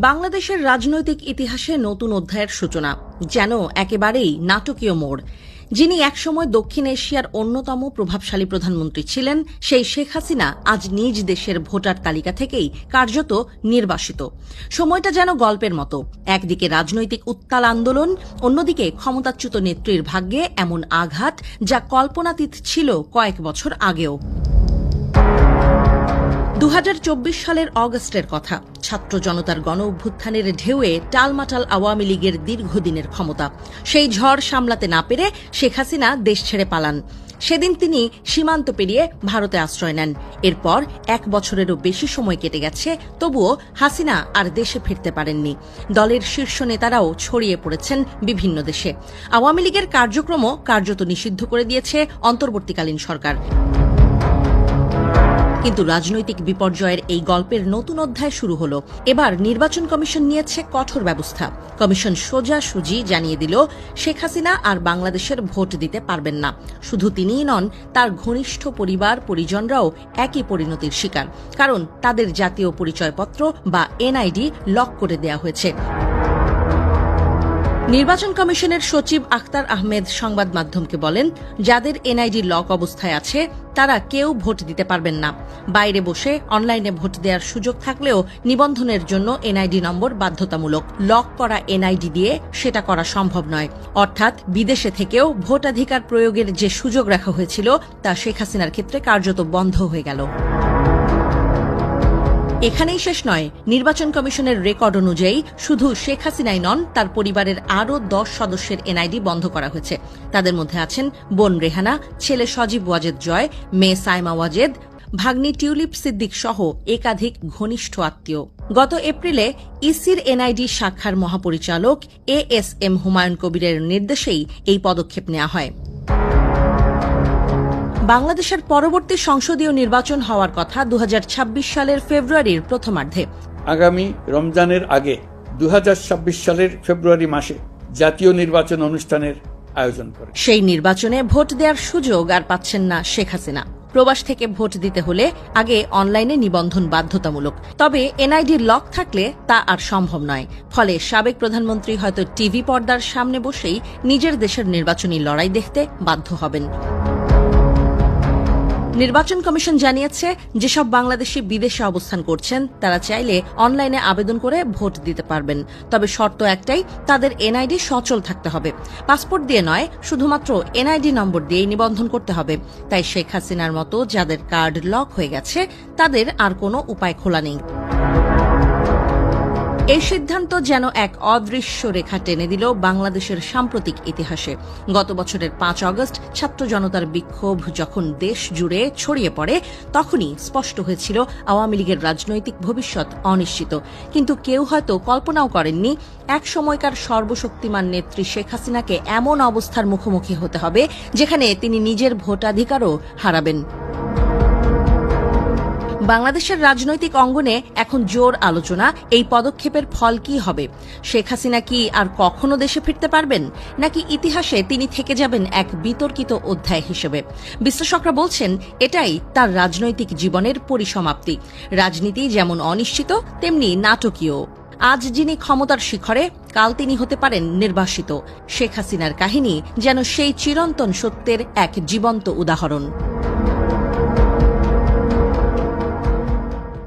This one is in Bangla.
বাংলাদেশের রাজনৈতিক ইতিহাসে নতুন অধ্যায়ের সূচনা, যেন একেবারেই নাটকীয় মোড়। যিনি একসময় দক্ষিণ এশিয়ার অন্যতম প্রভাবশালী প্রধানমন্ত্রী ছিলেন, সেই শেখ হাসিনা আজ নিজ দেশের ভোটার তালিকা থেকেই কার্যত নির্বাসিত। সময়টা যেন গল্পের মতো, একদিকে রাজনৈতিক উত্তাল আন্দোলন, অন্যদিকে ক্ষমতাচ্যুত নেত্রীর ভাগ্যে এমন আঘাত যা কল্পনাতীত ছিল কয়েক বছর আগেও। 2024 সালের অগস্টের কথা। ছাত্র জনতার গণ অভ্যুত্থানের ঢেউয়ে টালমাটাল আওয়ামী লীগের দীর্ঘদিনের ক্ষমতা। সেই ঝড় সামলাতে না পেরে শেখ হাসিনা দেশ ছেড়ে পালান। সেদিন তিনি সীমান্ত পেরিয়ে ভারতে আশ্রয় নেন। এরপর 1 বছরেরও বেশি সময় কেটে গেছে, তবুও হাসিনা আর দেশে ফিরতে পারেননি। দলের শীর্ষ নেতারাও ছড়িয়ে পড়েছেন বিভিন্ন দেশে। আওয়ামী লীগের কার্যক্রমও কার্যত নিষিদ্ধ করে দিয়েছে অন্তর্বর্তীকালীন সরকার। কিন্তু রাজনৈতিক বিপর্যয়ের এই গল্পের নতুন অধ্যায় শুরু হল। এবার নির্বাচন কমিশন নিয়েছে কঠোর ব্যবস্থা। কমিশন সোজাসুজি জানিয়ে দিল, শেখ হাসিনা আর বাংলাদেশের ভোট দিতে পারবেন না। শুধু তিনিই নন, তার ঘনিষ্ঠ পরিবার পরিজনরাও একই পরিণতির শিকার, কারণ তাদের জাতীয় পরিচয়পত্র বা এনআইডি লক করে দেয়া হয়েছে। নির্বাচন কমিশনের সচিব আখতার আহমেদ সংবাদ মাধ্যমকে বলেন, যাদের এনআইডি লক অবস্থায় আছে তারা কেউ ভোট দিতে পারবেন না। বাইরে বসে অনলাইনে ভোট দেওয়ার সুযোগ থাকলেও নিবন্ধনের জন্য এনআইডি নম্বর বাধ্যতামূলক। লক করা এনআইডি দিয়ে সেটা করা সম্ভব নয়। অর্থাৎ বিদেশে থেকেও ভোটাধিকার প্রয়োগের যে সুযোগ রাখা হয়েছিল, তা শেখ হাসিনার ক্ষেত্রে কার্যত বন্ধ হয়ে গেল। এখানেই শেষ নয়। নির্বাচন কমিশনের রেকর্ড অনুযায়ী শুধু শেখ হাসিনাই নন, তার পরিবারের আরও 10 সদস্যের এনআইডি বন্ধ করা হয়েছে। তাদের মধ্যে আছেন বোন রেহানা, ছেলে সজীব ওয়াজেদ জয়, মেয়ে সাইমা ওয়াজেদ, ভাগ্নি টিউলিপ সিদ্দিক সহ একাধিক ঘনিষ্ঠ আত্মীয়। গত এপ্রিলে ইসির এনআইডি শাখার মহাপরিচালক ASM হুমায়ুন কবিরের নির্দেশেই এই পদক্ষেপ নেওয়া হয়। বাংলাদেশের পরবর্তী সংসদীয় নির্বাচন হওয়ার কথা 2026 সালের ফেব্রুয়ারির প্রথমার্ধে। আগামী রমজানের আগে 2026 সালের ফেব্রুয়ারি মাসে জাতীয় নির্বাচন অনুষ্ঠানের আয়োজন করে। সেই নির্বাচনে ভোট দেওয়ার সুযোগ আর পাচ্ছেন না শেখ হাসিনা। প্রবাস থেকে ভোট দিতে হলে আগে অনলাইনে নিবন্ধন বাধ্যতামূলক। তবে এনআইডি লক থাকলে তা আর সম্ভব নয়। ফলে সাবেক প্রধানমন্ত্রী হয়তো টিভি পর্দার সামনে বসেই নিজের দেশের নির্বাচনী লড়াই দেখতে বাধ্য হবেন। নির্বাচন কমিশন জানিয়েছে, যেসব বাংলাদেশি বিদেশে অবস্থান করছেন তারা চাইলে অনলাইনে আবেদন করে ভোট দিতে পারবেন। তবে শর্ত একটাই, তাদের এনআইডি সচল থাকতে হবে। পাসপোর্ট দিয়ে নয়, শুধুমাত্র এনআইডি নম্বর দিয়েই নিবন্ধন করতে হবে। তাই শেখ হাসিনার মতো যাদের কার্ড লক হয়ে গেছে, তাদের আর কোনো উপায় খোলা নেই। এই সিদ্ধান্ত যেন এক অদৃশ্য রেখা টেনে দিল বাংলাদেশের সাম্প্রতিক ইতিহাসে। গত বছরের 5 অগস্ট ছাত্র জনতার বিক্ষোভ যখন দেশ জুড়ে ছড়িয়ে পড়ে, তখনই স্পষ্ট হয়েছিল আওয়ামী লীগের রাজনৈতিক ভবিষ্যৎ অনিশ্চিত। কিন্তু কেউ হয়তো কল্পনাও করেননি, এক সময়কার সর্বশক্তিমান নেত্রী শেখ হাসিনাকে এমন অবস্থার মুখোমুখি হতে হবে যেখানে তিনি নিজের ভোটাধিকারও হারাবেন। বাংলাদেশের রাজনৈতিক অঙ্গনে এখন জোর আলোচনা, এই পদক্ষেপের ফল কি হবে। শেখ হাসিনা কি আর কখনো দেশে ফিরতে পারবেন, নাকি ইতিহাসে তিনি থেকে যাবেন এক বিতর্কিত অধ্যায় হিসেবে। বিশ্লেষকরা বলছেন, এটাই তার রাজনৈতিক জীবনের পরিসমাপ্তি। রাজনীতি যেমন অনিশ্চিত, তেমনি নাটকীয়। আজ যিনি ক্ষমতার শিখরে, কাল তিনি হতে পারেন নির্বাসিত। শেখ হাসিনার কাহিনী যেন সেই চিরন্তন সত্যের এক জীবন্ত উদাহরণ।